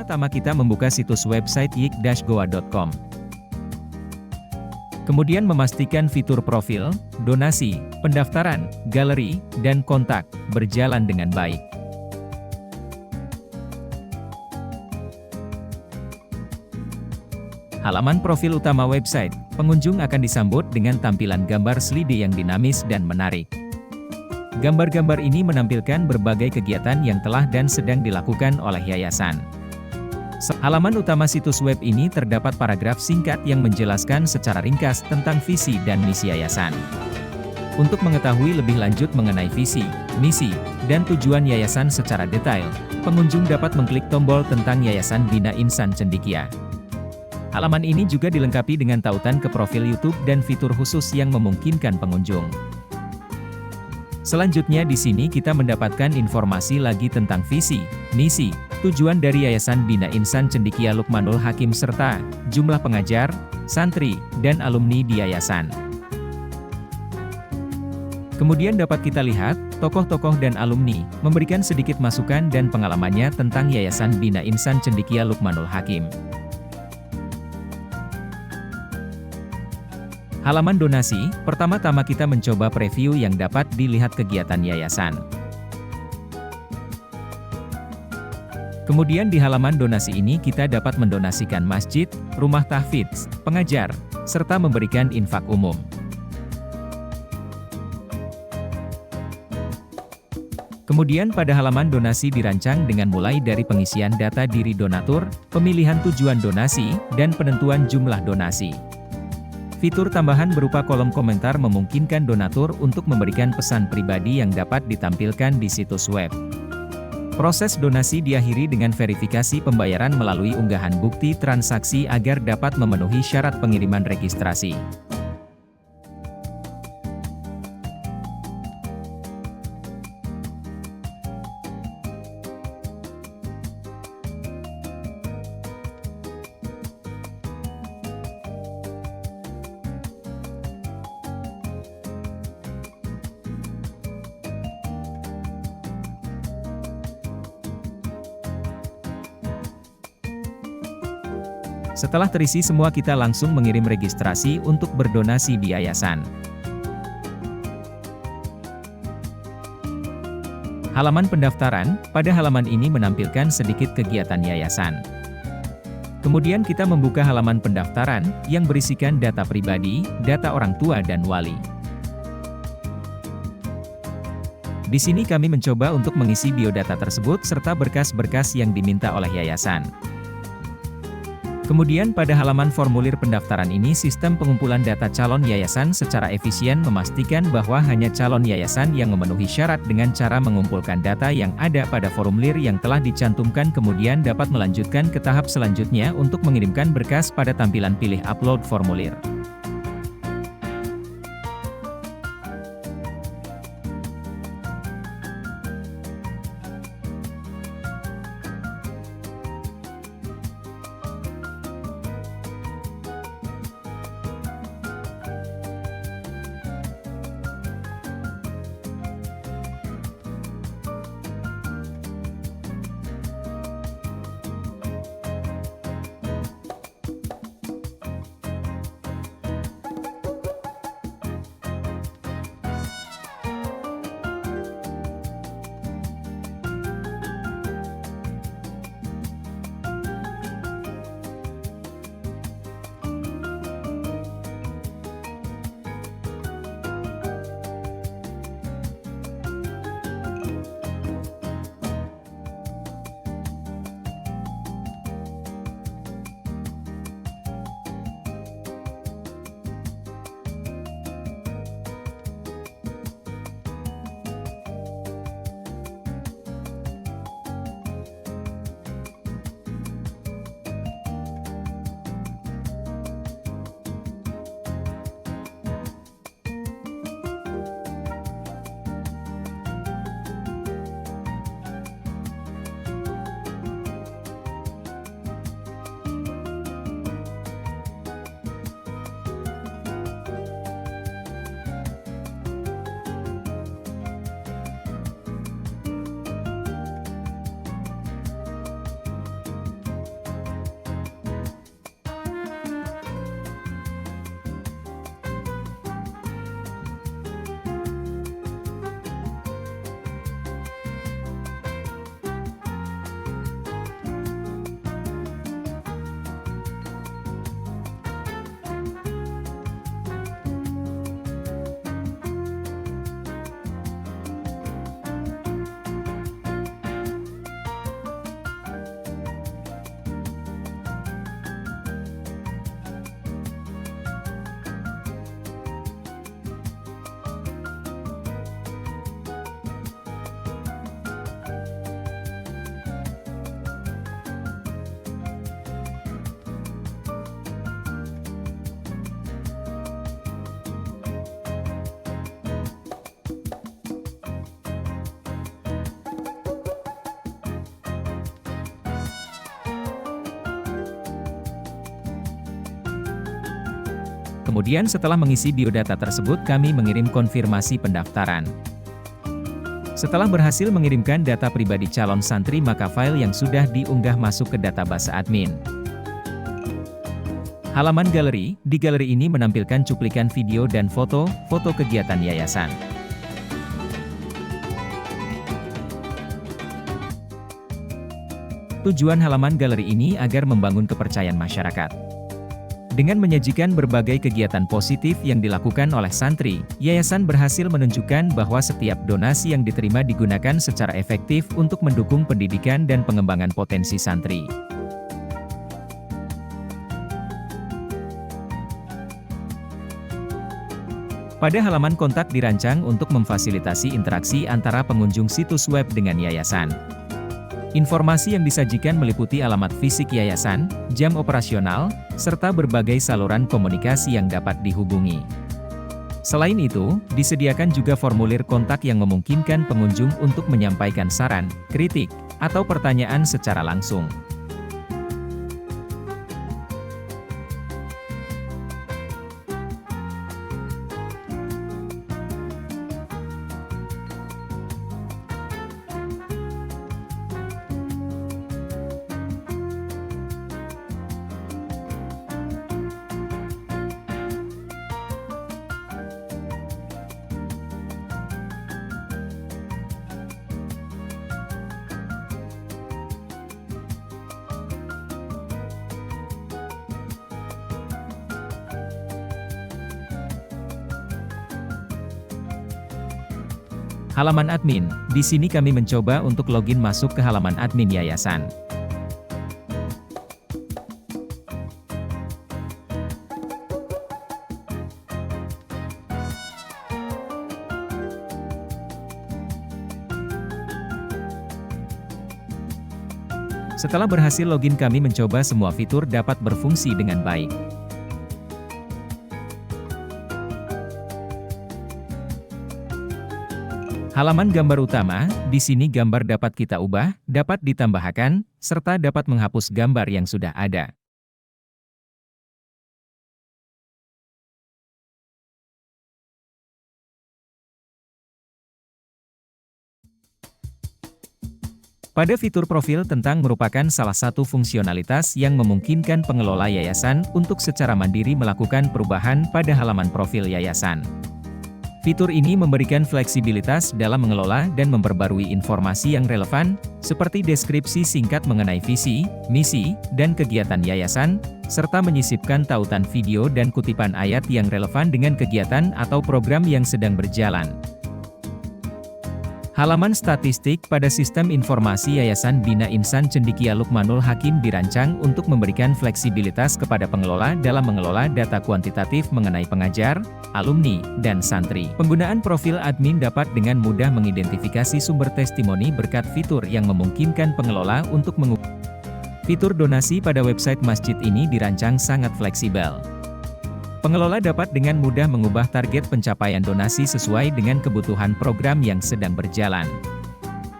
Pertama-tama kita membuka situs website yik-goa.com. Kemudian memastikan fitur profil, donasi, pendaftaran, galeri, dan kontak berjalan dengan baik. Halaman profil utama website, pengunjung akan disambut dengan tampilan gambar slide yang dinamis dan menarik. Gambar-gambar ini menampilkan berbagai kegiatan yang telah dan sedang dilakukan oleh yayasan. Halaman utama situs web ini terdapat paragraf singkat yang menjelaskan secara ringkas tentang visi dan misi yayasan. Untuk mengetahui lebih lanjut mengenai visi, misi, dan tujuan yayasan secara detail, pengunjung dapat mengklik tombol tentang Yayasan Bina Insan Cendekia. Halaman ini juga dilengkapi dengan tautan ke profil YouTube dan fitur khusus yang memungkinkan pengunjung. Selanjutnya di sini kita mendapatkan informasi lagi tentang visi, misi, tujuan dari Yayasan Bina Insan Cendekia Lukmanul Hakim serta jumlah pengajar, santri, dan alumni di yayasan. Kemudian dapat kita lihat, tokoh-tokoh dan alumni memberikan sedikit masukan dan pengalamannya tentang Yayasan Bina Insan Cendekia Lukmanul Hakim. Halaman donasi, pertama-tama kita mencoba preview yang dapat dilihat kegiatan yayasan. Kemudian di halaman donasi ini kita dapat mendonasikan masjid, rumah tahfidz, pengajar, serta memberikan infak umum. Kemudian pada halaman donasi dirancang dengan mulai dari pengisian data diri donatur, pemilihan tujuan donasi, dan penentuan jumlah donasi. Fitur tambahan berupa kolom komentar memungkinkan donatur untuk memberikan pesan pribadi yang dapat ditampilkan di situs web. Proses donasi diakhiri dengan verifikasi pembayaran melalui unggahan bukti transaksi agar dapat memenuhi syarat pengiriman registrasi. Setelah terisi semua kita langsung mengirim registrasi untuk berdonasi di yayasan. Halaman pendaftaran, pada halaman ini menampilkan sedikit kegiatan yayasan. Kemudian kita membuka halaman pendaftaran, yang berisikan data pribadi, data orang tua dan wali. Di sini kami mencoba untuk mengisi biodata tersebut serta berkas-berkas yang diminta oleh yayasan. Kemudian pada halaman formulir pendaftaran ini sistem pengumpulan data calon yayasan secara efisien memastikan bahwa hanya calon yayasan yang memenuhi syarat dengan cara mengumpulkan data yang ada pada formulir yang telah dicantumkan kemudian dapat melanjutkan ke tahap selanjutnya untuk mengirimkan berkas pada tampilan pilih upload formulir. Kemudian setelah mengisi biodata tersebut kami mengirim konfirmasi pendaftaran. Setelah berhasil mengirimkan data pribadi calon santri maka file yang sudah diunggah masuk ke database admin. Halaman galeri, di galeri ini menampilkan cuplikan video dan foto kegiatan yayasan. Tujuan halaman galeri ini agar membangun kepercayaan masyarakat. Dengan menyajikan berbagai kegiatan positif yang dilakukan oleh santri, yayasan berhasil menunjukkan bahwa setiap donasi yang diterima digunakan secara efektif untuk mendukung pendidikan dan pengembangan potensi santri. Pada halaman kontak dirancang untuk memfasilitasi interaksi antara pengunjung situs web dengan yayasan. Informasi yang disajikan meliputi alamat fisik yayasan, jam operasional, serta berbagai saluran komunikasi yang dapat dihubungi. Selain itu, disediakan juga formulir kontak yang memungkinkan pengunjung untuk menyampaikan saran, kritik, atau pertanyaan secara langsung. Halaman admin, di sini kami mencoba untuk login masuk ke halaman admin yayasan. Setelah berhasil login kami mencoba semua fitur dapat berfungsi dengan baik. Halaman gambar utama, di sini gambar dapat kita ubah, dapat ditambahkan, serta dapat menghapus gambar yang sudah ada. Pada fitur profil tentang merupakan salah satu fungsionalitas yang memungkinkan pengelola yayasan untuk secara mandiri melakukan perubahan pada halaman profil yayasan. Fitur ini memberikan fleksibilitas dalam mengelola dan memperbarui informasi yang relevan, seperti deskripsi singkat mengenai visi, misi, dan kegiatan yayasan, serta menyisipkan tautan video dan kutipan ayat yang relevan dengan kegiatan atau program yang sedang berjalan. Halaman statistik pada sistem informasi Yayasan Bina Insan Cendekia Lukmanul Hakim dirancang untuk memberikan fleksibilitas kepada pengelola dalam mengelola data kuantitatif mengenai pengajar, alumni, dan santri. Penggunaan profil admin dapat dengan mudah mengidentifikasi sumber testimoni berkat fitur yang memungkinkan pengelola untuk mengubah. Fitur donasi pada website masjid ini dirancang sangat fleksibel. Pengelola dapat dengan mudah mengubah target pencapaian donasi sesuai dengan kebutuhan program yang sedang berjalan.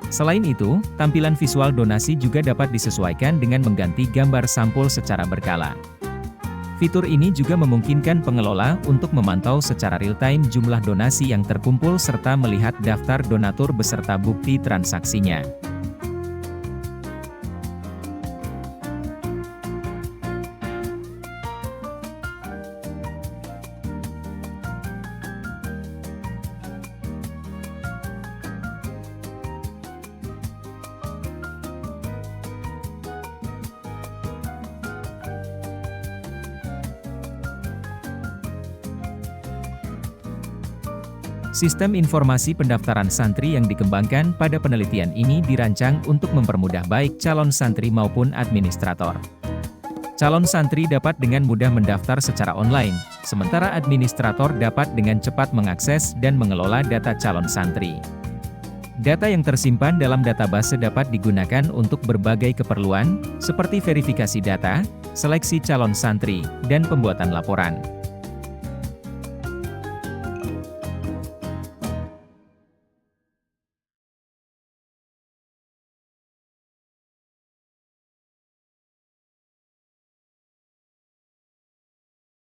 Selain itu, tampilan visual donasi juga dapat disesuaikan dengan mengganti gambar sampul secara berkala. Fitur ini juga memungkinkan pengelola untuk memantau secara real-time jumlah donasi yang terkumpul serta melihat daftar donatur beserta bukti transaksinya. Sistem informasi pendaftaran santri yang dikembangkan pada penelitian ini dirancang untuk mempermudah baik calon santri maupun administrator. Calon santri dapat dengan mudah mendaftar secara online, sementara administrator dapat dengan cepat mengakses dan mengelola data calon santri. Data yang tersimpan dalam database dapat digunakan untuk berbagai keperluan, seperti verifikasi data, seleksi calon santri, dan pembuatan laporan.